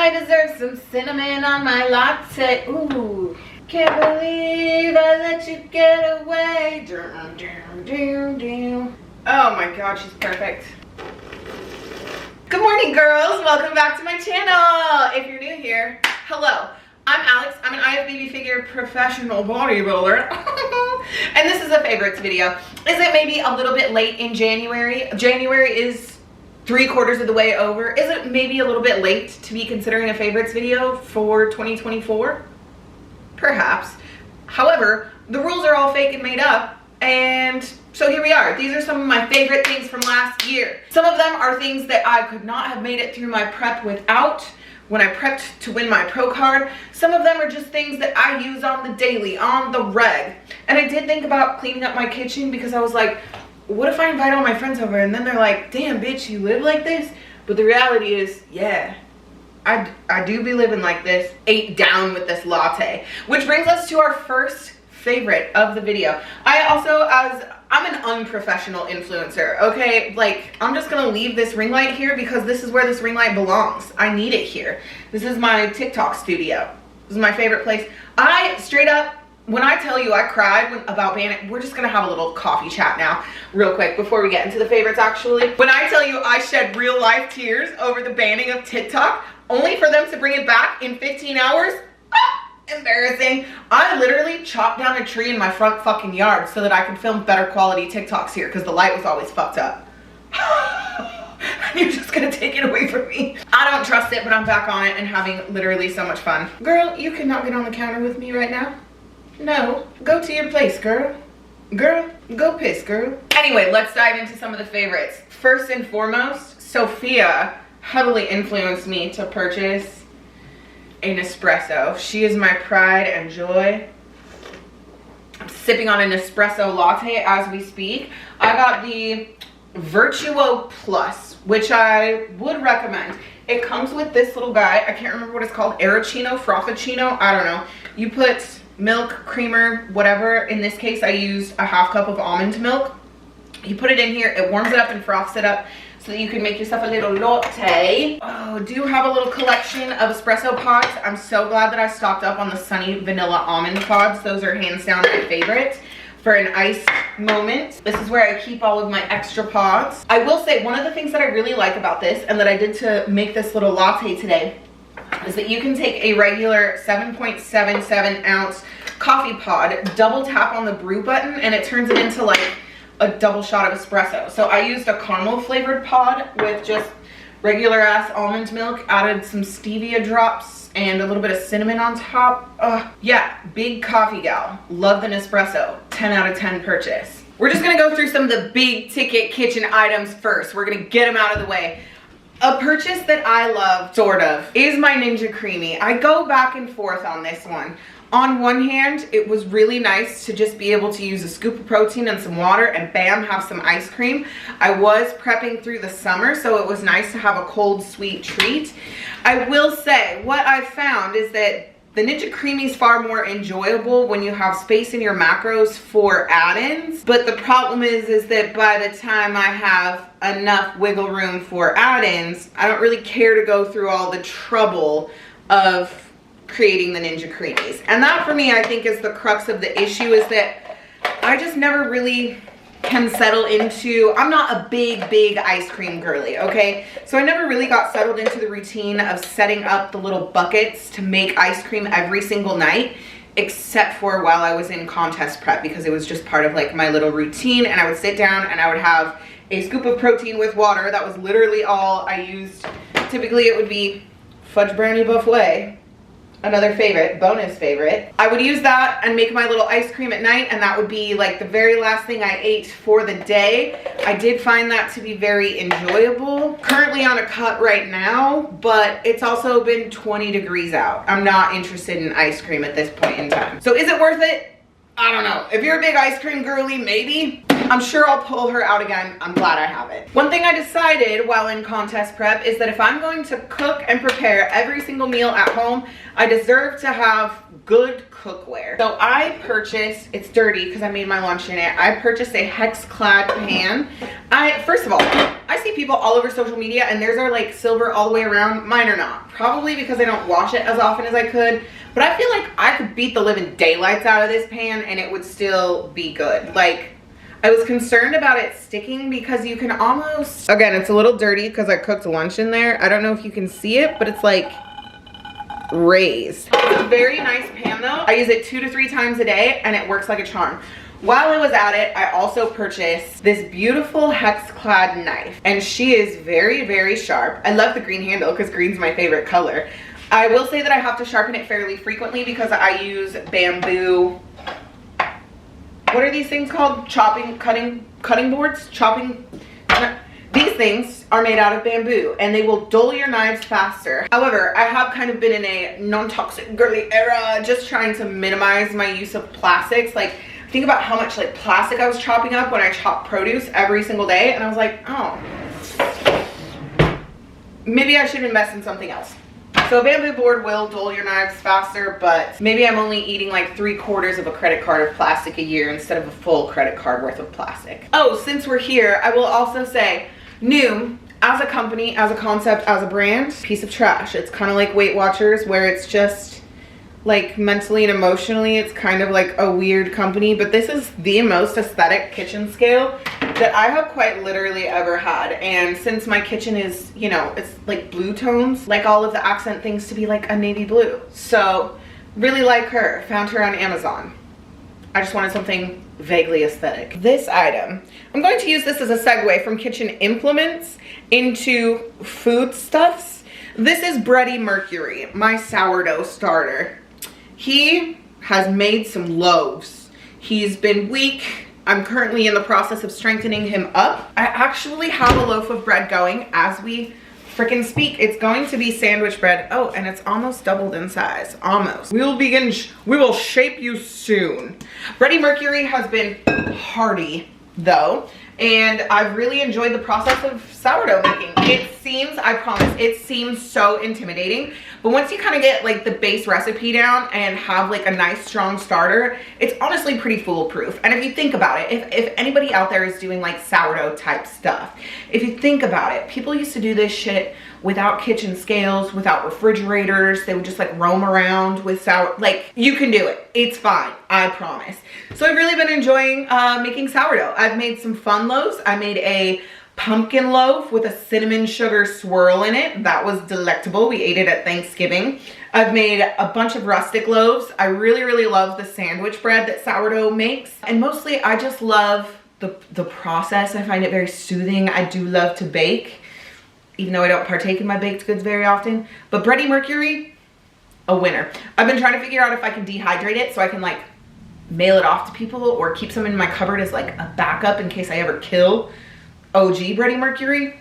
I deserve some cinnamon on my latte. Ooh, can't believe I let you get away. Oh my god, she's perfect. Good morning, girls. Welcome back to my channel. If you're new here, hello. I'm Alex. I'm an IFBB figure professional bodybuilder. And this is a favorites video. Is it maybe a little bit late in January? January is 3/4 of the way over. Is it maybe a little bit late to be considering a favorites video for 2024? Perhaps. However, the rules are all fake and made up, and so here we are. These are some of my favorite things from last year. Some of them are things that I could not have made it through my prep without when I prepped to win my pro card. Some of them are just things that I use on the daily, on the reg. And I did think about cleaning up my kitchen because I was like, what if I invite all my friends over and then they're like, damn bitch, you live like this? But the reality is, yeah, I do be living like this. Ate down with this latte. Which brings us to our first favorite of the video. I'm an unprofessional influencer, okay? Like, I'm just gonna leave this ring light here because this is where this ring light belongs. I need it here. This is my TikTok studio. This is my favorite place. I straight up, when I tell you I cried about banning, we're just gonna have a little coffee chat now real quick before we get into the favorites actually. When I tell you I shed real life tears over the banning of TikTok, only for them to bring it back in 15 hours, embarrassing. I literally chopped down a tree in my front fucking yard so that I could film better quality TikToks here because the light was always fucked up. You're just gonna take it away from me. I don't trust it, but I'm back on it and having literally so much fun. Girl, you cannot get on the counter with me right now. No, go to your place, girl. Girl, go piss, girl. Anyway, let's dive into some of the favorites. First and foremost, Sophia heavily influenced me to purchase an espresso. She is my pride and joy. I'm sipping on an espresso latte as we speak. I got the Virtuo Plus, which I would recommend. It comes with this little guy. I can't remember what it's called. Arrowccino, Frappuccino, I don't know. You put milk, creamer, whatever. In this case, I used a 1/2 cup of almond milk. You put it in here, it warms it up and froths it up so that you can make yourself a little latte. Oh, do have a little collection of espresso pods. I'm so glad that I stocked up on the Sunny Vanilla Almond pods. Those are hands down my favorite for an iced moment. This is where I keep all of my extra pods. I will say one of the things that I really like about this and that I did to make this little latte today is that you can take a regular 7.77 ounce coffee pod, double tap on the brew button, and it turns it into like a double shot of espresso. So I used a caramel flavored pod with just regular ass almond milk, added some stevia drops and a little bit of cinnamon on top. Yeah, big coffee gal. Love the Nespresso. 10 out of 10 purchase. We're just gonna go through some of the big ticket kitchen items first. We're gonna get them out of the way. A purchase that I love, sort of, is my Ninja Creamy. I go back and forth on this one. On one hand, it was really nice to just be able to use a scoop of protein and some water and bam, have some ice cream. I was prepping through the summer, so it was nice to have a cold, sweet treat. I will say, what I found is that the Ninja Creamy is far more enjoyable when you have space in your macros for add-ins. But the problem is that by the time I have enough wiggle room for add-ins, I don't really care to go through all the trouble of creating the Ninja Creamies. And that for me, I think, is the crux of the issue, is that I just never really can settle into, I'm not a big ice cream girly, okay? So I never really got settled into the routine of setting up the little buckets to make ice cream every single night, except for while I was in contest prep, because it was just part of like my little routine. And I would sit down and I would have a scoop of protein with water. That was literally all I used. Typically it would be fudge brownie buffet, another favorite, bonus favorite. I would use that and make my little ice cream at night, and that would be like the very last thing I ate for the day. I did find that to be very enjoyable. Currently on a cut right now, but it's also been 20 degrees out. I'm not interested in ice cream at this point in time. So is it worth it? I don't know. If you're a big ice cream girly, maybe. I'm sure I'll pull her out again. I'm glad I have it. One thing I decided while in contest prep is that if I'm going to cook and prepare every single meal at home, I deserve to have good cookware. So I purchased, it's dirty because I made my lunch in it, I purchased a hex-clad pan. First of all, I see people all over social media and theirs are like silver all the way around. Mine are not. Probably because I don't wash it as often as I could. But I feel like I could beat the living daylights out of this pan and it would still be good. Like, I was concerned about it sticking because you can almost, again, it's a little dirty because I cooked lunch in there. I don't know if you can see it, but it's like raised. It's a very nice pan though. I use it 2 to 3 times a day and it works like a charm. While I was at it, I also purchased this beautiful hex-clad knife, and she is very, very sharp. I love the green handle because green's my favorite color. I will say that I have to sharpen it fairly frequently because I use bamboo, what are these things called? Cutting boards? These things are made out of bamboo and they will dull your knives faster. However, I have kind of been in a non-toxic girly era, just trying to minimize my use of plastics. Like, think about how much like plastic I was chopping up when I chopped produce every single day, and I was like, oh, maybe I should invest in something else. So a bamboo board will dull your knives faster, but maybe I'm only eating like 3/4 of a credit card of plastic a year instead of a full credit card worth of plastic. Oh, since we're here, I will also say, Noom, as a company, as a concept, as a brand, piece of trash. It's kind of like Weight Watchers, where it's just like mentally and emotionally, it's kind of like a weird company, but this is the most aesthetic kitchen scale that I have quite literally ever had. And since my kitchen is, you know, it's like blue tones, like all of the accent things to be like a navy blue. So really like her, found her on Amazon. I just wanted something vaguely aesthetic. This item, I'm going to use this as a segue from kitchen implements into foodstuffs. This is Bready Mercury, my sourdough starter. He has made some loaves. He's been weak. I'm currently in the process of strengthening him up. I actually have a loaf of bread going as we freaking speak. It's going to be sandwich bread. Oh, and it's almost doubled in size. Almost. We will shape you soon. Bready Mercury has been hearty though, and I've really enjoyed the process of sourdough making. It seems, I promise, it seems so intimidating, but once you kind of get like the base recipe down and have like a nice strong starter, it's honestly pretty foolproof. And if you think about it, if anybody out there is doing like sourdough type stuff, if you think about it, people used to do this shit without kitchen scales, without refrigerators. They would just like roam around with like, you can do it. It's fine, I promise. So I've really been enjoying making sourdough. I've made some fun loaves. I made a pumpkin loaf with a cinnamon sugar swirl in it. That was delectable. We ate it at Thanksgiving. I've made a bunch of rustic loaves. I really, really love the sandwich bread that sourdough makes. And mostly I just love the process. I find it very soothing. I do love to bake, even though I don't partake in my baked goods very often. But Bready Mercury, a winner. I've been trying to figure out if I can dehydrate it so I can like mail it off to people or keep some in my cupboard as like a backup in case I ever kill OG Bready Mercury,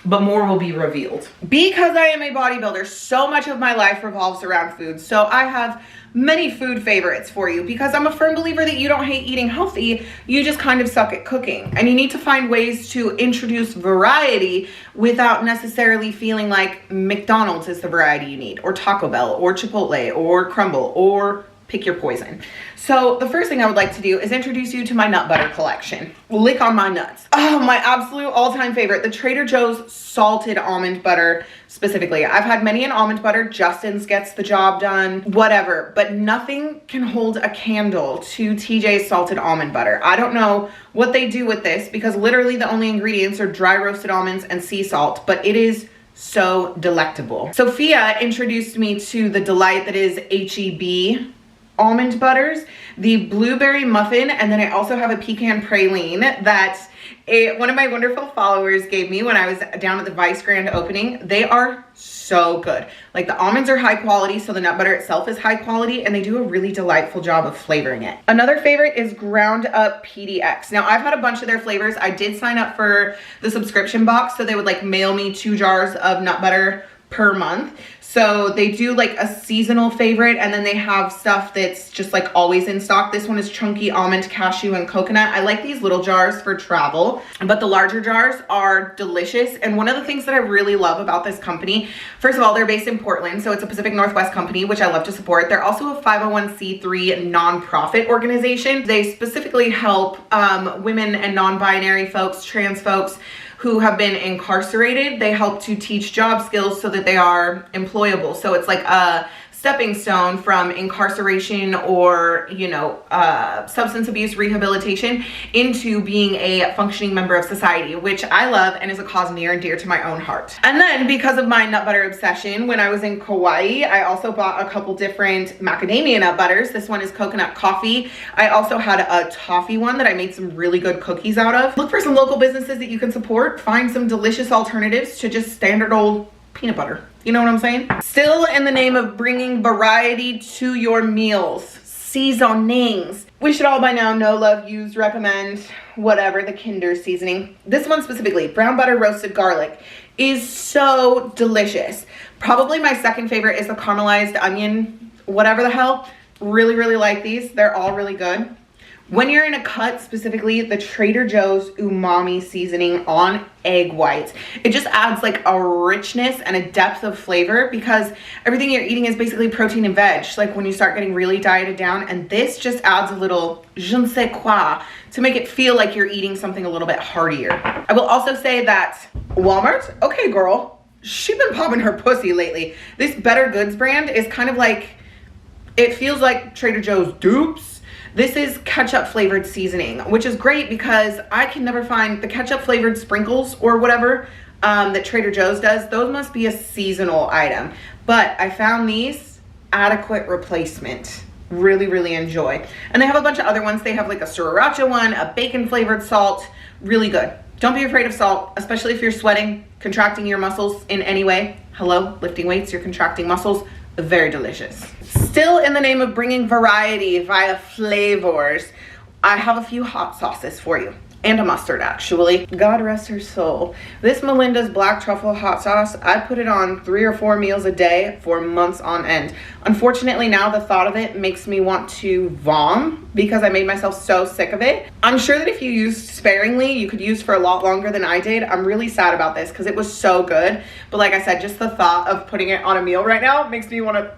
but more will be revealed. Because I am a bodybuilder, so much of my life revolves around food. So I have many food favorites for you because I'm a firm believer that you don't hate eating healthy, you just kind of suck at cooking. And you need to find ways to introduce variety without necessarily feeling like McDonald's is the variety you need, or Taco Bell, or Chipotle, or Crumble, or pick your poison. So the first thing I would like to do is introduce you to my nut butter collection. Lick on my nuts. Oh, my absolute all-time favorite, the Trader Joe's salted almond butter specifically. I've had many an almond butter. Justin's gets the job done, whatever, but nothing can hold a candle to TJ's salted almond butter. I don't know what they do with this because literally the only ingredients are dry roasted almonds and sea salt, but it is so delectable. Sophia introduced me to the delight that is HEB almond butters, the blueberry muffin, and then I also have a pecan praline that one of my wonderful followers gave me when I was down at the Vice Grand opening. They are so good. Like, the almonds are high quality, so the nut butter itself is high quality, and they do a really delightful job of flavoring it. Another favorite is ground up PDX. Now, I've had a bunch of their flavors. I did sign up for the subscription box, so they would like mail me 2 jars of nut butter per month. So they do like a seasonal favorite, and then they have stuff that's just like always in stock. This one is chunky almond, cashew, and coconut. I like these little jars for travel, but the larger jars are delicious. And one of the things that I really love about this company, first of all, they're based in Portland, so it's a Pacific Northwest company, which I love to support. They're also a 501c3 nonprofit organization. They specifically help women and non-binary folks, trans folks, who have been incarcerated. They help to teach job skills so that they are employable. So it's like a stepping stone from incarceration or, you know, substance abuse rehabilitation into being a functioning member of society, which I love and is a cause near and dear to my own heart. And then because of my nut butter obsession, when I was in Kauai, I also bought a couple different macadamia nut butters. This one is coconut coffee. I also had a toffee one that I made some really good cookies out of. Look for some local businesses that you can support. Find some delicious alternatives to just standard old peanut butter. You know what I'm saying? Still in the name of bringing variety to your meals, seasonings. We should all by now know, love, use, recommend, whatever, the Kinder seasoning. This one specifically, brown butter roasted garlic, is so delicious. Probably my second favorite is the caramelized onion, whatever the hell. Really, really like these. They're all really good. When you're in a cut, specifically the Trader Joe's umami seasoning on egg whites, it just adds like a richness and a depth of flavor, because everything you're eating is basically protein and veg, like when you start getting really dieted down, and this just adds a little je ne sais quoi to make it feel like you're eating something a little bit heartier. I will also say that Walmart, okay girl, she's been popping her pussy lately. This Better Goods brand is kind of like, it feels like Trader Joe's dupes. This is ketchup flavored seasoning, which is great because I can never find the ketchup flavored sprinkles or whatever that Trader Joe's does. Those must be a seasonal item. But I found these adequate replacement. Really, really enjoy. And they have a bunch of other ones. They have like a sriracha one, a bacon flavored salt. Really good. Don't be afraid of salt, especially if you're sweating, contracting your muscles in any way. Hello, lifting weights, you're contracting muscles. Very delicious. Still in the name of bringing variety via flavors, I have a few hot sauces for you, and a mustard actually. God rest her soul. This Melinda's black truffle hot sauce, I put it on 3 or 4 meals a day for months on end. Unfortunately now the thought of it makes me want to vom because I made myself so sick of it. I'm sure that if you used sparingly, you could use for a lot longer than I did. I'm really sad about this because it was so good. But like I said, just the thought of putting it on a meal right now makes me want to,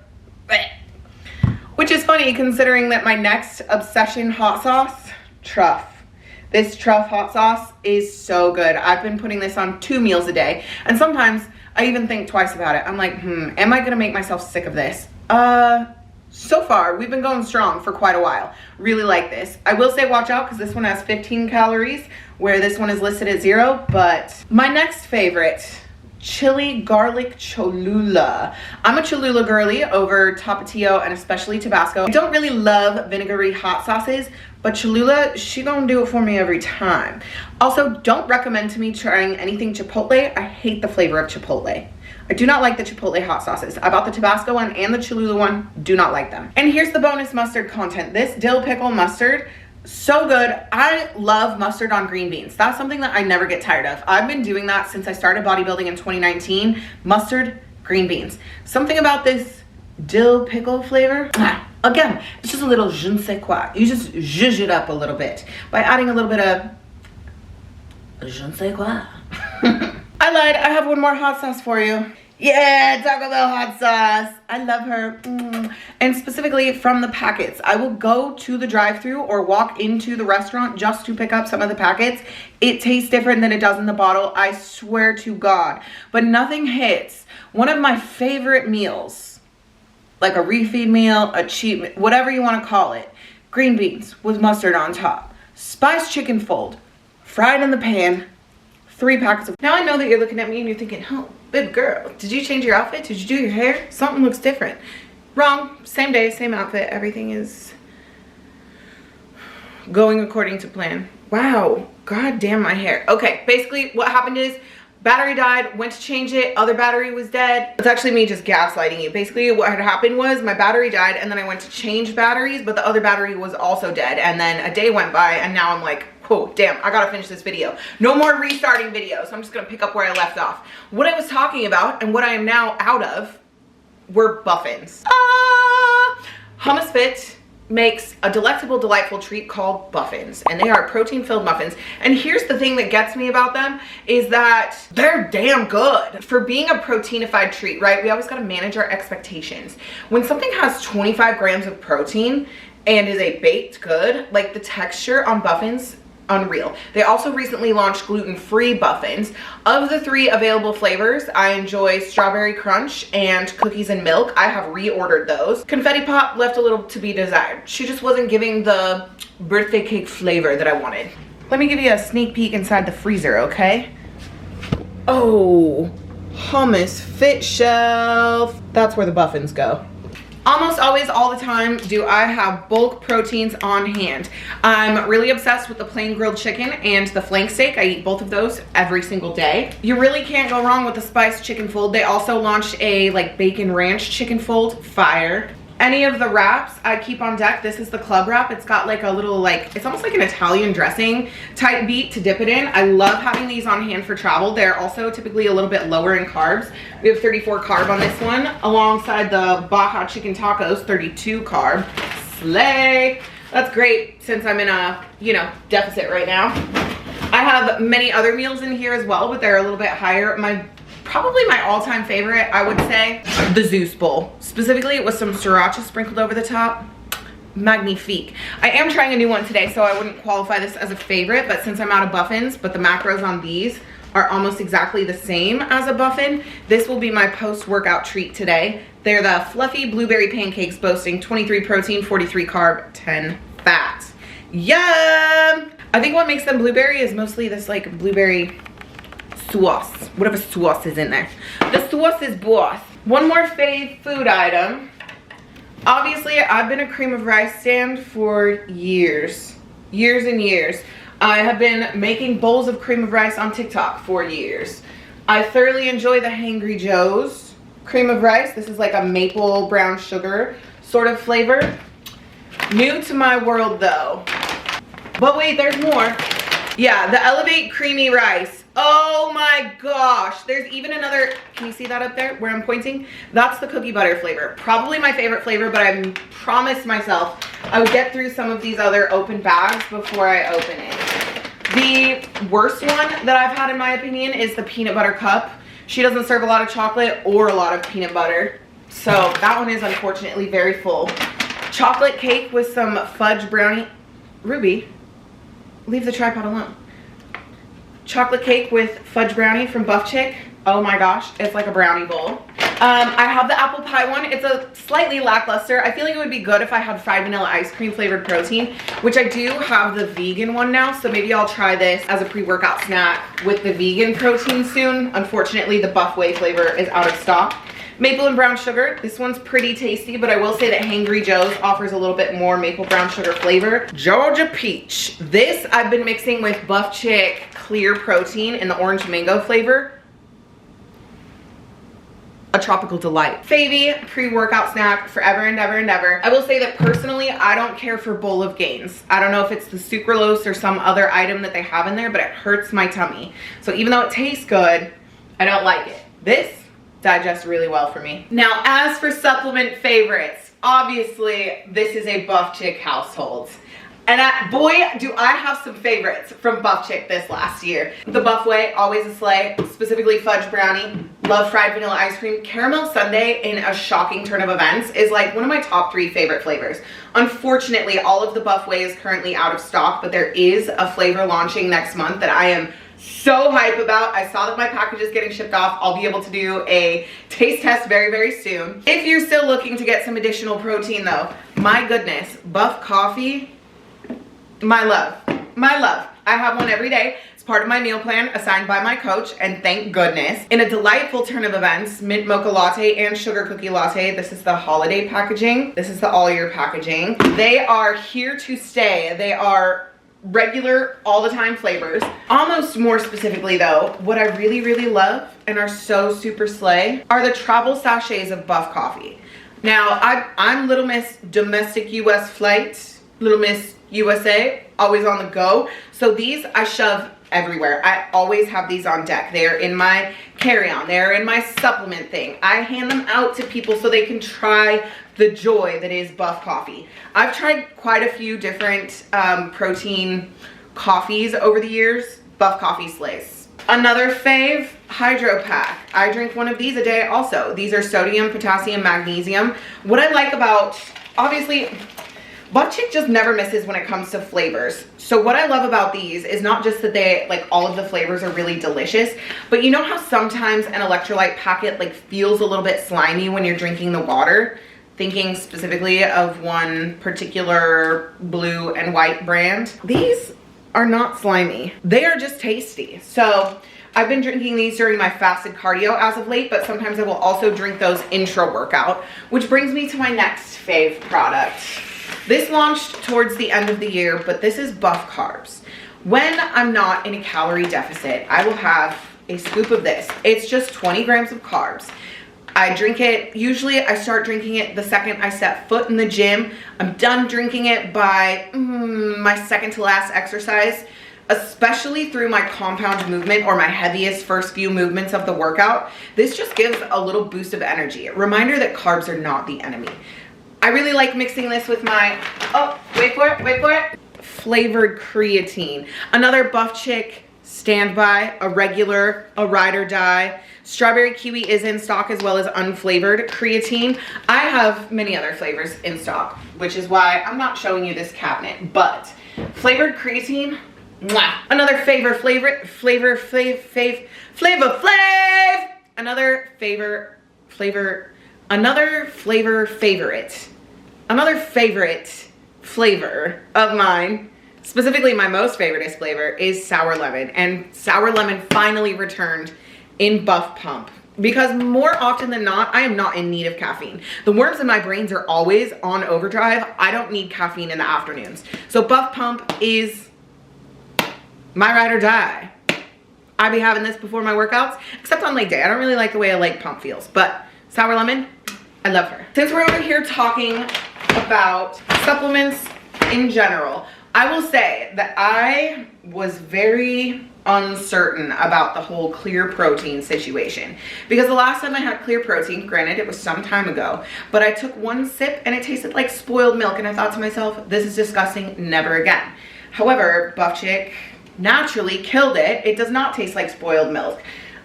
which is funny considering that my next obsession hot sauce, truff. This truff hot sauce is so good. I've been putting this on 2 meals a day. And sometimes I even think twice about it. I'm like, am I gonna make myself sick of this? So far, we've been going strong for quite a while. Really like this. I will say watch out because this one has 15 calories where this one is listed at 0. But my next favorite, chili garlic Cholula. I'm a Cholula girly over Tapatio and especially Tabasco. I don't really love vinegary hot sauces, but Cholula, she gonna do it for me every time. Also, don't recommend to me trying anything Chipotle. I hate the flavor of Chipotle. I do not like the Chipotle hot sauces. I bought the Tabasco one and the Cholula one, do not like them. And here's the bonus mustard content. This dill pickle mustard, so good. I love mustard on green beans. That's something that I never get tired of. I've been doing that since I started bodybuilding in 2019. Mustard, green beans. Something about this dill pickle flavor. Again, it's just a little je ne sais quoi. You just zhuzh it up a little bit by adding a little bit of je ne sais quoi. I lied. I have one more hot sauce for you. Yeah, Taco Bell hot sauce. I love her. And specifically from the packets. I will go to the drive-thru or walk into the restaurant just to pick up some of the packets. It tastes different than it does in the bottle. I swear to God. But nothing hits one of my favorite meals, like a refeed meal, a cheat, whatever you want to call it. Green beans with mustard on top. Spiced chicken fold, fried in the pan, 3 packets of. Now I know that you're looking at me and you're thinking, oh, baby girl, did you change your outfit? Did you do your hair? Something looks different. Wrong. Same day, same outfit. Everything is going according to plan. Wow. God damn my hair. Okay, basically what happened is battery died, went to change it, other battery was dead. It's actually me just gaslighting you. Basically what had happened was my battery died and then I went to change batteries, but the other battery was also dead. And then a day went by and now I'm like Whoa, damn, I gotta finish this video. No more restarting videos. I'm just gonna pick up where I left off. What I was talking about and what I am now out of were muffins. Hummus Fit makes a delectable, delightful treat called muffins, and they are protein-filled muffins. And here's the thing that gets me about them is that they're damn good. For being a proteinified treat, right, we always gotta manage our expectations. When something has 25 grams of protein and is a baked good, like the texture on muffins, unreal. They also recently launched gluten-free muffins. Of the 3 available flavors, I enjoy strawberry crunch and cookies and milk. I have reordered those. Confetti pop left a little to be desired. She just wasn't giving the birthday cake flavor that I wanted. Let me give you a sneak peek inside the freezer, okay? Oh, Hummus Fit shelf. That's where the muffins go. Almost always, all the time, do I have bulk proteins on hand. I'm really obsessed with the plain grilled chicken and the flank steak. I eat both of those every single day. You really can't go wrong with the spiced chicken fold. They also launched a like bacon ranch chicken fold, fire. Any of the wraps I keep on deck. This is the club wrap. It's got like a little like, it's almost like an Italian dressing type beat to dip it in. I love having these on hand for travel. They're also typically a little bit lower in carbs. We have 34 carb on this one, alongside the Baja chicken tacos, 32 carb. Slay. That's great since I'm in a, you know, deficit right now. I have many other meals in here as well, but they're a little bit higher. Probably my all-time favorite, I would say, the Zeus bowl. Specifically with some sriracha sprinkled over the top. Magnifique. I am trying a new one today, so I wouldn't qualify this as a favorite, but since I'm out of muffins, but the macros on these are almost exactly the same as a muffin, this will be my post-workout treat today. They're the fluffy blueberry pancakes boasting 23 protein, 43 carb, 10 fat. Yum! I think what makes them blueberry is mostly this like blueberry sauce, whatever sauce is in there. The sauce is boss. One more fave food item. Obviously, I've been a cream of rice stand for years and years. I have been making bowls of cream of rice on TikTok for years. I thoroughly enjoy the Hangry Joe's cream of rice. This is like a maple brown sugar sort of flavor. New to my world though. But wait, there's more. Yeah, the Elevate Creamy Rice. Oh my gosh, there's even another, can you see that up there where I'm pointing? That's the cookie butter flavor. Probably my favorite flavor, but I promised myself I would get through some of these other open bags before I open it. The worst one that I've had in my opinion is the peanut butter cup. She doesn't serve a lot of chocolate or a lot of peanut butter, so that one is unfortunately very full. Chocolate cake with some fudge brownie. Ruby, leave the tripod alone. Chocolate cake with fudge brownie from Buff Chick. Oh my gosh, it's like a brownie bowl. I have the apple pie one. It's a slightly lackluster. I feel like it would be good if I had fried vanilla ice cream flavored protein, which I do have the vegan one now, so maybe I'll try this as a pre-workout snack with the vegan protein soon. Unfortunately, the Buffway flavor is out of stock. Maple and brown sugar. This one's pretty tasty, but I will say that Hangry Joe's offers a little bit more maple brown sugar flavor. Georgia Peach. This I've been mixing with Buff Chick clear protein in the orange mango flavor. A tropical delight. Favy pre-workout snack forever and ever and ever. I will say that personally, I don't care for bowl of gains. I don't know if it's the sucralose or some other item that they have in there, but it hurts my tummy. So even though it tastes good, I don't like it. This digests really well for me. Now, as for supplement favorites, obviously this is a Buff Chick household. And boy, do I have some favorites from Buff Chick this last year. The Buffway, always a slay, specifically fudge brownie. Love fried vanilla ice cream. Caramel sundae, in a shocking turn of events, is like one of my top 3 favorite flavors. Unfortunately, all of the Buffway is currently out of stock, but there is a flavor launching next month that I am so hype about. I saw that my package is getting shipped off. I'll be able to do a taste test very, very soon. If you're still looking to get some additional protein though, my goodness, Buff Coffee, my love, my love. I have one every day. It's part of my meal plan assigned by my coach, and thank goodness. In a delightful turn of events, mint mocha latte and sugar cookie latte. This is the holiday packaging. This is the all year packaging. They are here to stay. They are regular all the time flavors. Almost more specifically though, what I really, really love and are so super slay are the travel sachets of Buff Coffee. Now, I'm Little Miss Domestic US Flight, Little Miss USA, always on the go. So these I shove everywhere. I always have these on deck. They're in my carry-on. They're in my supplement thing. I hand them out to people so they can try the joy that is Buff coffee. I've tried quite a few different protein coffees over the years. Buff coffee slays. Another fave, hydro pack. I drink one of these a day also. These are sodium, potassium, magnesium. What I like about, obviously, Buff Chick just never misses when it comes to flavors. So what I love about these is not just that they, like, all of the flavors are really delicious, but you know how sometimes an electrolyte packet like feels a little bit slimy when you're drinking the water? Thinking specifically of one particular blue and white brand. These are not slimy. They are just tasty. So I've been drinking these during my fasted cardio as of late, but sometimes I will also drink those intra workout, which brings me to my next fave product. This launched towards the end of the year, but this is Buff Carbs. When I'm not in a calorie deficit, I will have a scoop of this. It's just 20 grams of carbs. I drink it, usually I start drinking it the second I set foot in the gym. I'm done drinking it by my second to last exercise, especially through my compound movement or my heaviest first few movements of the workout. This just gives a little boost of energy. A reminder that carbs are not the enemy. I really like mixing this with my, oh, wait for it, flavored creatine. Another Buff Chick standby, a regular, a ride or die. Strawberry kiwi is in stock as well as unflavored creatine. I have many other flavors in stock, which is why I'm not showing you this cabinet, but flavored creatine, mwah. Another flavor favorite. Another favorite flavor of mine, specifically my most favoriteest flavor, is sour lemon. And sour lemon finally returned in Buff Pump, because more often than not, I am not in need of caffeine. The worms in my brains are always on overdrive. I don't need caffeine in the afternoons. So Buff Pump is my ride or die. I be having this before my workouts, except on leg day. I don't really like the way a leg pump feels, but sour lemon, I love her. Since we're over here talking about supplements in general, I will say that I was very uncertain about the whole clear protein situation, because the last time I had clear protein, granted it was some time ago, but I took one sip and it tasted like spoiled milk, and I thought to myself, this is disgusting, never again. However, Buff Chick naturally killed it. It does not taste like spoiled milk.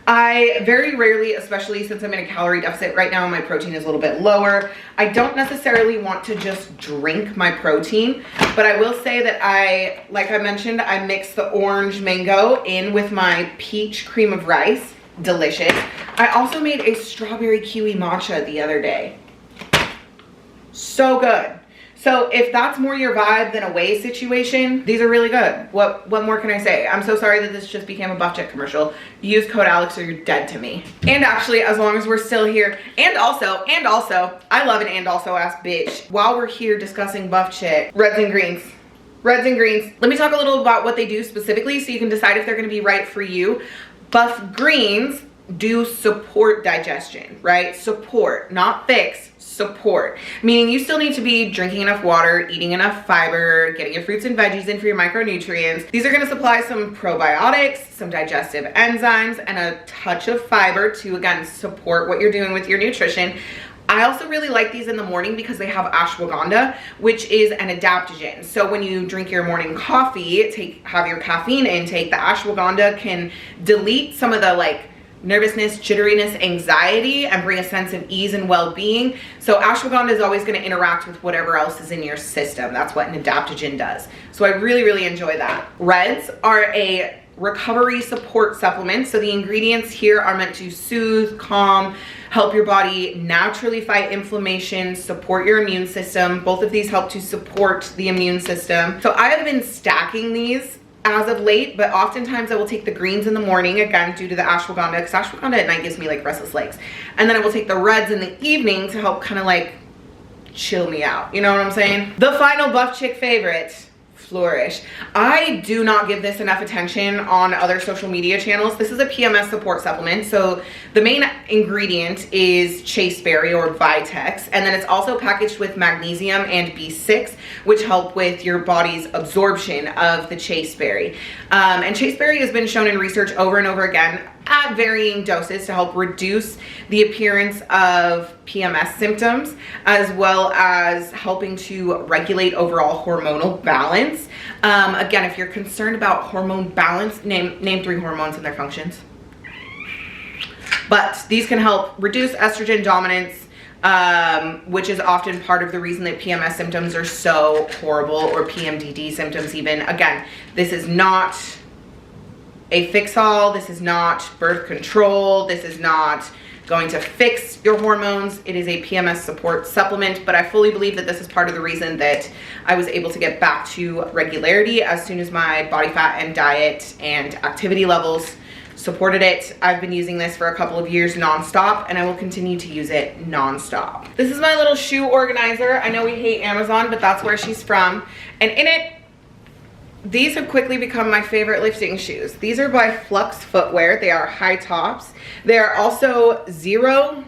I very rarely, especially since I'm in a calorie deficit right now, my protein is a little bit lower, I don't necessarily want to just drink my protein, but I will say that like I mentioned, I mix the orange mango in with my peach cream of rice. Delicious. I also made a strawberry kiwi matcha the other day. So good. So if that's more your vibe than a whey situation, these are really good. What more can I say? I'm so sorry that this just became a Buff Chick commercial. Use code Alex or you're dead to me. And actually, as long as we're still here, and also, I love an and also ass bitch. While we're here discussing Buff Chick, reds and greens. Let me talk a little about what they do specifically so you can decide if they're gonna be right for you. Buff greens do support digestion, right? Support, not fix. Support, meaning you still need to be drinking enough water, eating enough fiber, getting your fruits and veggies in for your micronutrients. These are going to supply some probiotics, some digestive enzymes, and a touch of fiber to, again, support what you're doing with your nutrition. I also really like these in the morning because they have ashwagandha, which is an adaptogen. So when you drink your morning coffee, have your caffeine intake, the ashwagandha can delete some of the nervousness, jitteriness, anxiety, and bring a sense of ease and well-being. So ashwagandha is always going to interact with whatever else is in your system. That's what an adaptogen does. So I really enjoy that. Reds are a recovery support supplement. So the ingredients here are meant to soothe, calm, help your body naturally fight inflammation, support your immune system. Both of these help to support the immune system. So I have been stacking these as of late, but oftentimes I will take the greens in the morning, again, due to the ashwagandha, because ashwagandha at night gives me restless legs. And then I will take the reds in the evening to help kind of chill me out. You know what I'm saying? The final Buff Chick favorite, flourish. I do not give this enough attention on other social media channels. This is a PMS support supplement. So the main ingredient is chaseberry or vitex, and then it's also packaged with magnesium and B6, which help with your body's absorption of the chaseberry. And chaseberry has been shown in research over and over again at varying doses to help reduce the appearance of PMS symptoms, as well as helping to regulate overall hormonal balance. Again, if you're concerned about hormone balance, name 3 hormones and their functions. But these can help reduce estrogen dominance, which is often part of the reason that PMS symptoms are so horrible, or PMDD symptoms even. Again, this is not a fix-all. This is not birth control. This is not going to fix your hormones. It is a PMS support supplement, but I fully believe that this is part of the reason that I was able to get back to regularity as soon as my body fat and diet and activity levels supported it. I've been using this for a couple of years nonstop, and I will continue to use it nonstop. This is my little shoe organizer. I know we hate Amazon, but that's where she's from. And in it, these have quickly become my favorite lifting shoes. These are by Flux Footwear. They are high tops. They are also zero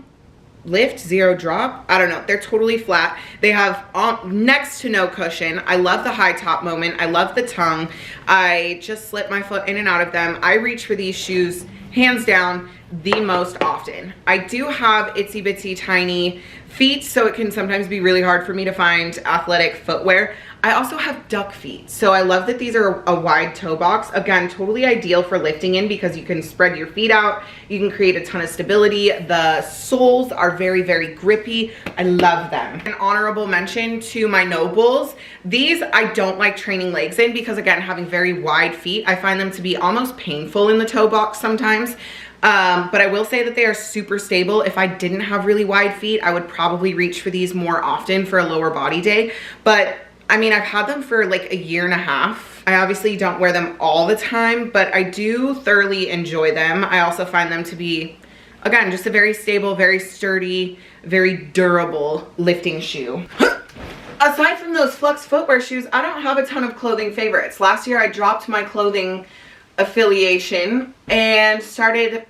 lift, zero drop. I don't know. They're totally flat. They have next to no cushion. I love the high top moment. I love the tongue. I just slip my foot in and out of them. I reach for these shoes hands down the most often. I do have itsy bitsy tiny feet, so it can sometimes be really hard for me to find athletic footwear. I also have duck feet, so I love that these are a wide toe box. Again, totally ideal for lifting in because you can spread your feet out. You can create a ton of stability. The soles are very, very grippy. I love them. An honorable mention to my no bulls. These I don't like training legs in because, again, having very wide feet, I find them to be almost painful in the toe box sometimes. But I will say that they are super stable. If I didn't have really wide feet, I would probably reach for these more often for a lower body day. But I mean, I've had them for like a year and a half. I obviously don't wear them all the time, but I do thoroughly enjoy them. I also find them to be, again, just a very stable, very sturdy, very durable lifting shoe. Aside from those Flux Footwear shoes, I don't have a ton of clothing favorites. Last year I dropped my clothing affiliation and started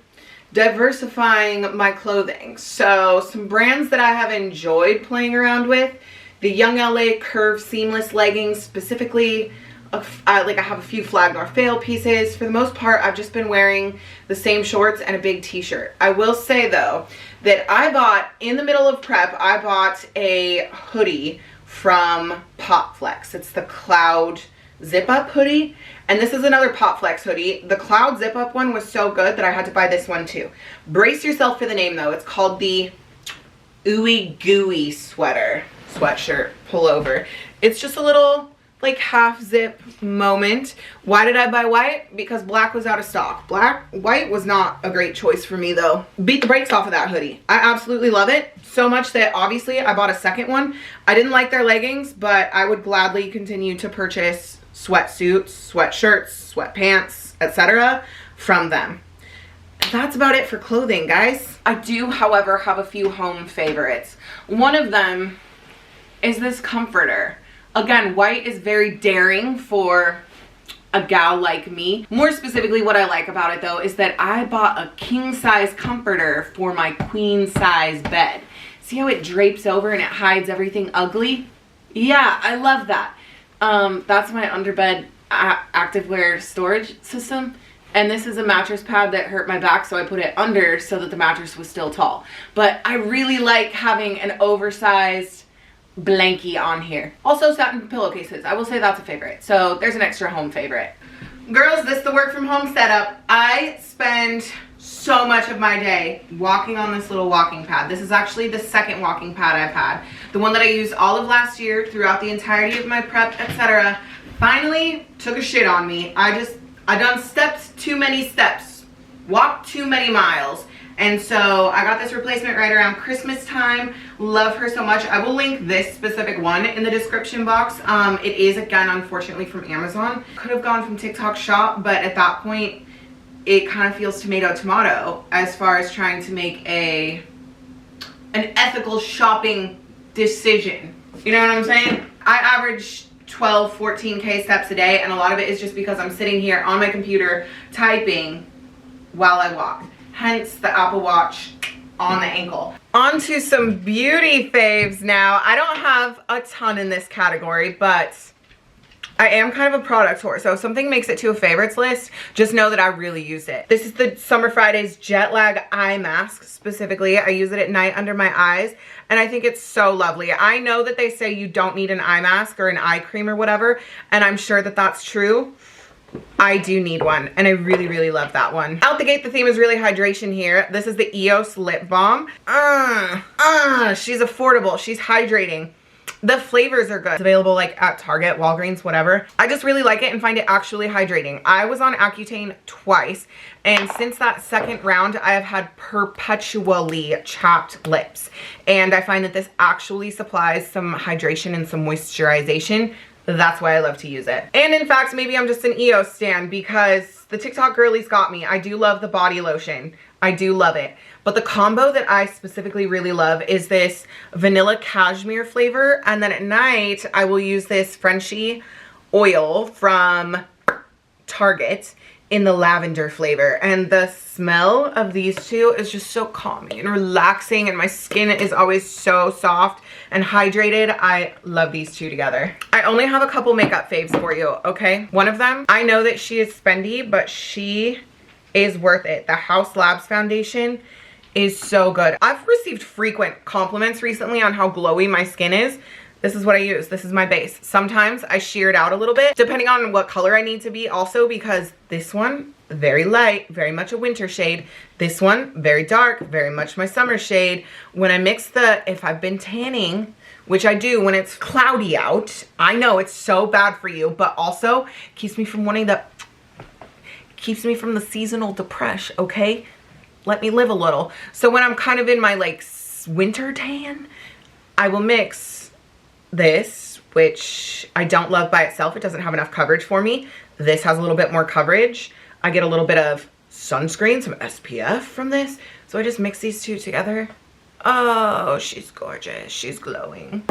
diversifying my clothing. So some brands that I have enjoyed playing around with: the Young LA Curve Seamless Leggings, specifically. I have a few Flag Nor Fail pieces. For the most part, I've just been wearing the same shorts and a big t-shirt. I will say though, that I bought, in the middle of prep, I bought a hoodie from PopFlex. It's the Cloud Zip Up hoodie. And this is another PopFlex hoodie. The Cloud Zip Up one was so good that I had to buy this one too. Brace yourself for the name though. It's called the Ooey Gooey sweatshirt pullover. It's just a little like half zip moment. Why did I buy white? Because black was out of stock. White was not a great choice for me though. Beat the brakes off of that hoodie. I absolutely love it so much that obviously I bought a second one. I didn't like their leggings, but I would gladly continue to purchase sweatsuits, sweatshirts, sweatpants, etc. from them. That's about it for clothing, guys. I do, however, have a few home favorites. One of them is this comforter. Again, white is very daring for a gal like me. More specifically, what I like about it though is that I bought a king size comforter for my queen size bed. See how it drapes over and it hides everything ugly? Yeah, I love that. That's my underbed activewear storage system. And this is a mattress pad that hurt my back, so I put it under so that the mattress was still tall. But I really like having an oversized blankie on here. Also satin pillowcases. I will say that's a favorite. So there's an extra home favorite. Girls, this is the work from home setup. I spend so much of my day walking on this little walking pad. This is actually the second walking pad I've had. The one that I used all of last year throughout the entirety of my prep, etc. finally took a shit on me. I done stepped too many steps, walked too many miles. And so I got this replacement right around Christmas time. Love her so much. I will link this specific one in the description box. It is, again, unfortunately from Amazon. Could have gone from TikTok Shop, but at that point, it kind of feels tomato as far as trying to make an ethical shopping decision. You know what I'm saying? I average 12, 14K steps a day, and a lot of it is just because I'm sitting here on my computer typing while I walk. Hence the Apple Watch on the ankle. On to some beauty faves now. I don't have a ton in this category, but I am kind of a product whore, so if something makes it to a favorites list, just know that I really use it. This is the Summer Fridays Jet Lag Eye Mask specifically. I use it at night under my eyes, and I think it's so lovely. I know that they say you don't need an eye mask or an eye cream or whatever, and I'm sure that that's true. I do need one, and I really, really love that one. Out the gate, the theme is really hydration here. This is the EOS Lip Balm. She's affordable. She's hydrating. The flavors are good. It's available like at Target, Walgreens, whatever. I just really like it and find it actually hydrating. I was on Accutane twice, and since that second round, I have had perpetually chapped lips. And I find that this actually supplies some hydration and some moisturization. That's why I love to use it. And in fact, maybe I'm just an EOS stan because the TikTok girlies got me. I do love the body lotion. I do love it. But the combo that I specifically really love is this vanilla cashmere flavor. And then at night, I will use this Frenchie oil from Target in the lavender flavor. And the smell of these two is just so calming and relaxing, and my skin is always so soft and hydrated. I love these two together. I only have a couple makeup faves for you, okay? One of them, I know that she is spendy, but she is worth it. The House Labs foundation is so good. I've received frequent compliments recently on how glowy my skin is. This is what I use. This is my base. Sometimes I sheer it out a little bit, depending on what color I need to be also, because this one, very light, very much a winter shade. This one, very dark, very much my summer shade. When I mix if I've been tanning, which I do when it's cloudy out, I know it's so bad for you, but also keeps me from keeps me from the seasonal depression, okay? Let me live a little. So when I'm kind of in my like winter tan, I will mix this, which I don't love by itself. It doesn't have enough coverage for me. This has a little bit more coverage. I get a little bit of sunscreen, some SPF from this. So I just mix these two together. Oh, she's gorgeous. She's glowing.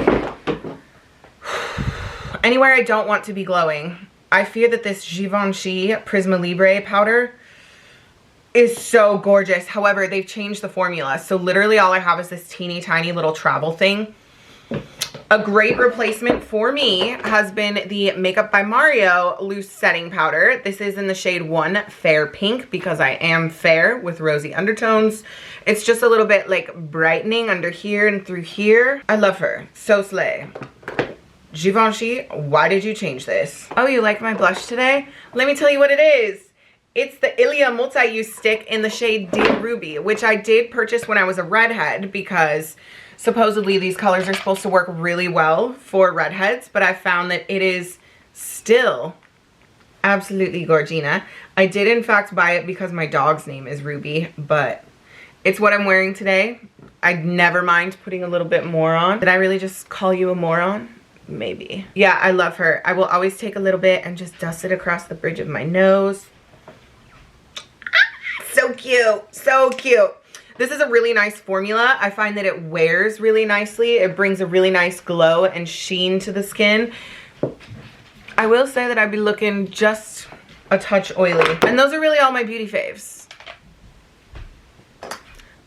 Anywhere I don't want to be glowing, I fear that this Givenchy Prisma Libre powder is so gorgeous. However, they've changed the formula. So literally all I have is this teeny tiny little travel thing. A great replacement for me has been the Makeup by Mario Loose Setting Powder. This is in the shade 1 Fair Pink because I am fair with rosy undertones. It's just a little bit like brightening under here and through here. I love her. So slay. Givenchy, why did you change this? Oh, you like my blush today? Let me tell you what it is. It's the Ilia Multi-Use Stick in the shade Dear Ruby, which I did purchase when I was a redhead because supposedly these colors are supposed to work really well for redheads, but I found that it is still absolutely gorgina. I did in fact buy it because my dog's name is Ruby, but it's what I'm wearing today. I'd never mind putting a little bit more on. Did I really just call you a moron? Maybe. Yeah, I love her. I will always take a little bit and just dust it across the bridge of my nose. So cute. So cute. This is a really nice formula. I find that it wears really nicely. It brings a really nice glow and sheen to the skin. I will say that I'd be looking just a touch oily. And those are really all my beauty faves.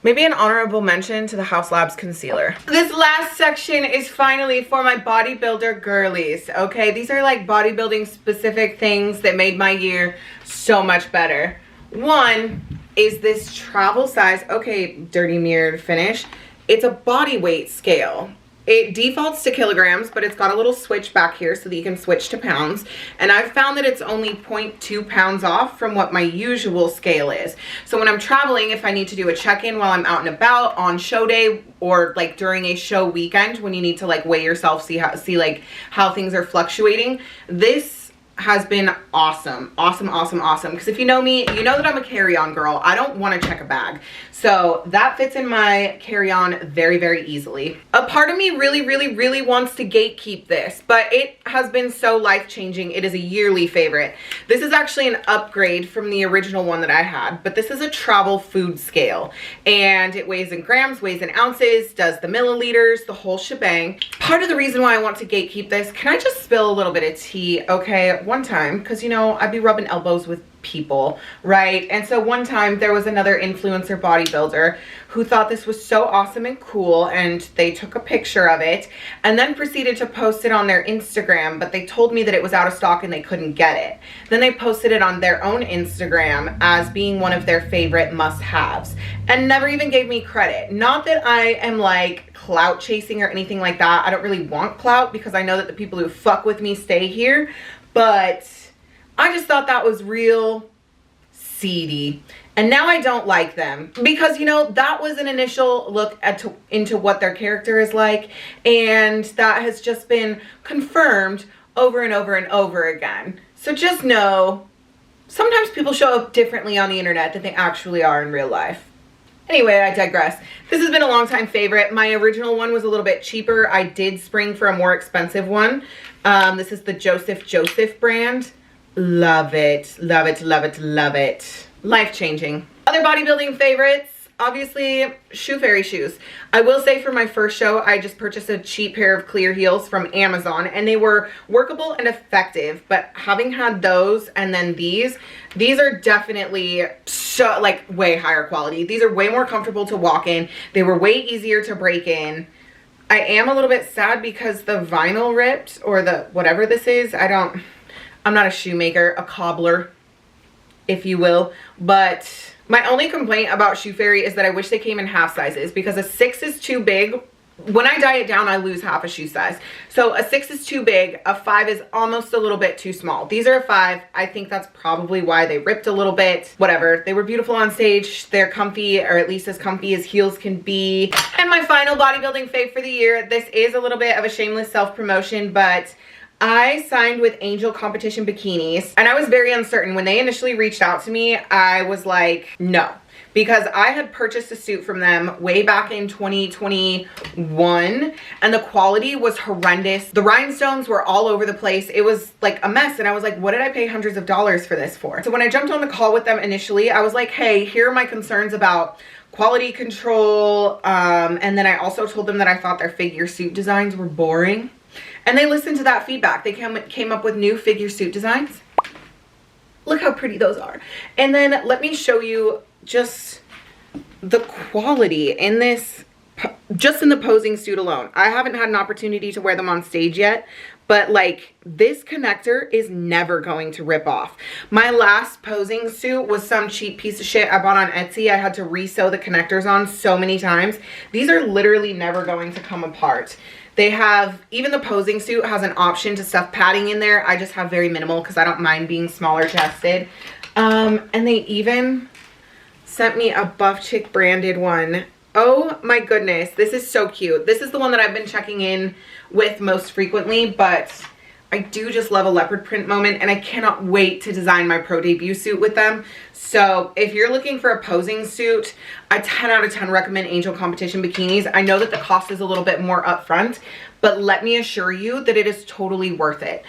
Maybe an honorable mention to the House Labs concealer. This last section is finally for my bodybuilder girlies, okay? These are like bodybuilding specific things that made my year so much better. One is this travel size, okay, dirty mirrored finish. It's a body weight scale. It defaults to kilograms, but it's got a little switch back here so that you can switch to pounds. And I've found that it's only 0.2 pounds off from what my usual scale is. So when I'm traveling, if I need to do a check-in while I'm out and about on show day or like during a show weekend when you need to like weigh yourself, see like how things are fluctuating, this has been awesome. Because if you know me, you know that I'm a carry-on girl. I don't want to check a bag. So that fits in my carry-on very, very easily. A part of me really wants to gatekeep this, but it has been so life-changing. It is a yearly favorite. This is actually an upgrade from the original one that I had, but this is a travel food scale, and it weighs in grams, weighs in ounces, does the milliliters, the whole shebang. Part of the reason why I want to gatekeep this, can I just spill a little bit of tea? Okay, one time, because you know, I'd be rubbing elbows with people, right? And so one time there was another influencer bodybuilder who thought this was so awesome and cool, and they took a picture of it and then proceeded to post it on their Instagram, but they told me that it was out of stock and they couldn't get it. Then they posted it on their own Instagram as being one of their favorite must-haves and never even gave me credit. Not that I am like clout chasing or anything like that. I don't really want clout because I know that the people who fuck with me stay here, but I just thought that was real seedy. And now I don't like them because, you know, that was an initial look into what their character is like, and that has just been confirmed over and over and over again. So just know, sometimes people show up differently on the internet than they actually are in real life. Anyway, I digress. This has been a long time favorite. My original one was a little bit cheaper. I did spring for a more expensive one. This is the Joseph brand. Love it, love it, love it, love it. Life-changing. Other bodybuilding favorites, obviously Shoe Fairy shoes. I will say for my first show, I just purchased a cheap pair of clear heels from Amazon, and they were workable and effective, but having had those and then these are definitely so, like, way higher quality. These are way more comfortable to walk in. They were way easier to break in. I am a little bit sad because the vinyl ripped, or the whatever this is. I'm not a shoemaker, a cobbler, if you will, but my only complaint about Shoe Fairy is that I wish they came in half sizes, because a 6 is too big. When I diet down, I lose half a shoe size. So a 6 is too big, a 5 is almost a little bit too small. These are a 5. I think that's probably why they ripped a little bit. Whatever. They were beautiful on stage. They're comfy, or at least as comfy as heels can be. And my final bodybuilding fave for the year. This is a little bit of a shameless self-promotion, but I signed with Angel Competition Bikinis, and I was very uncertain. When they initially reached out to me, I was like, no. Because I had purchased a suit from them way back in 2021, and the quality was horrendous. The rhinestones were all over the place. It was like a mess, and I was like, what did I pay hundreds of dollars for this for? So when I jumped on the call with them initially, I was like, hey, here are my concerns about quality control, and then I also told them that I thought their figure suit designs were boring. And they listened to that feedback. They came up with new figure suit designs. Look how pretty those are. And then let me show you just the quality in this, just in the posing suit alone. I haven't had an opportunity to wear them on stage yet, but like, this connector is never going to rip off. My last posing suit was some cheap piece of shit I bought on Etsy. I had to re-sew the connectors on so many times. These are literally never going to come apart. They have, even the posing suit has an option to stuff padding in there. I just have very minimal because I don't mind being smaller chested. And they even sent me a Buff Chick branded one. Oh my goodness, this is so cute. This is the one that I've been checking in with most frequently, but I do just love a leopard print moment, and I cannot wait to design my pro debut suit with them. So if you're looking for a posing suit, I 10 out of 10 recommend Angel Competition Bikinis. I know that the cost is a little bit more upfront, but let me assure you that it is totally worth it.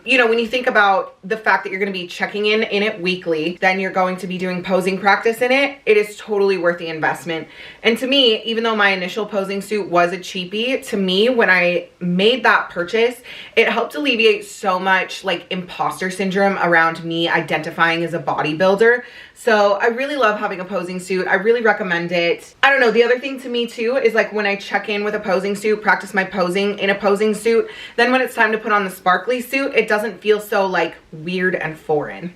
You know, when you think about the fact that you're going to be checking in it weekly, then you're going to be doing posing practice in it, it is totally worth the investment. And to me, even though my initial posing suit was a cheapie, to me, when I made that purchase, it helped alleviate so much like imposter syndrome around me identifying as a bodybuilder. So I really love having a posing suit. I really recommend it. I don't know, the other thing to me too is like when I check in with a posing suit, practice my posing in a posing suit, then when it's time to put on the sparkly suit, it doesn't feel so like weird and foreign.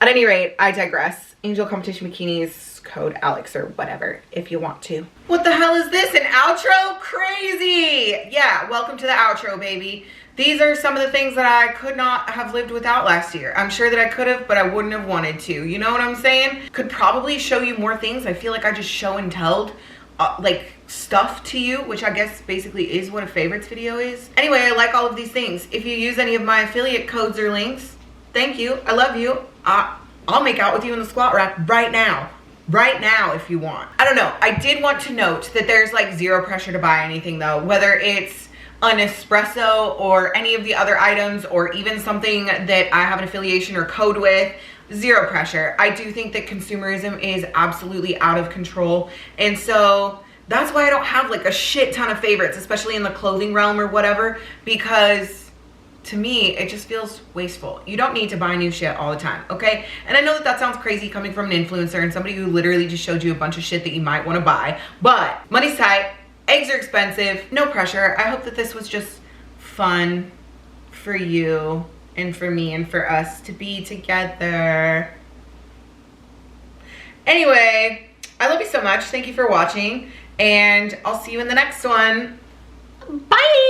At any rate, I digress. Angel Competition Bikinis, code Alex or whatever if you want to. What the hell is this? An outro? Crazy! Yeah, welcome to the outro, baby. These are some of the things that I could not have lived without last year. I'm sure that I could have, but I wouldn't have wanted to. You know what I'm saying? Could probably show you more things. I feel like I just show and telled like stuff to you, which I guess basically is what a favorites video is. Anyway, I like all of these things. If you use any of my affiliate codes or links, thank you. I love you. I'll make out with you in the squat rack right now. Right now if you want. I don't know. I did want to note that there's like zero pressure to buy anything though, whether it's an espresso or any of the other items or even something that I have an affiliation or code with. Zero pressure. I do think that consumerism is absolutely out of control, and so that's why I don't have like a shit ton of favorites, especially in the clothing realm or whatever, because to me, it just feels wasteful. You don't need to buy new shit all the time, okay? And I know that that sounds crazy coming from an influencer and somebody who literally just showed you a bunch of shit that you might want to buy, but money's tight, eggs are expensive, no pressure. I hope that this was just fun for you and for me and for us to be together. Anyway, I love you so much. Thank you for watching, and I'll see you in the next one. Bye!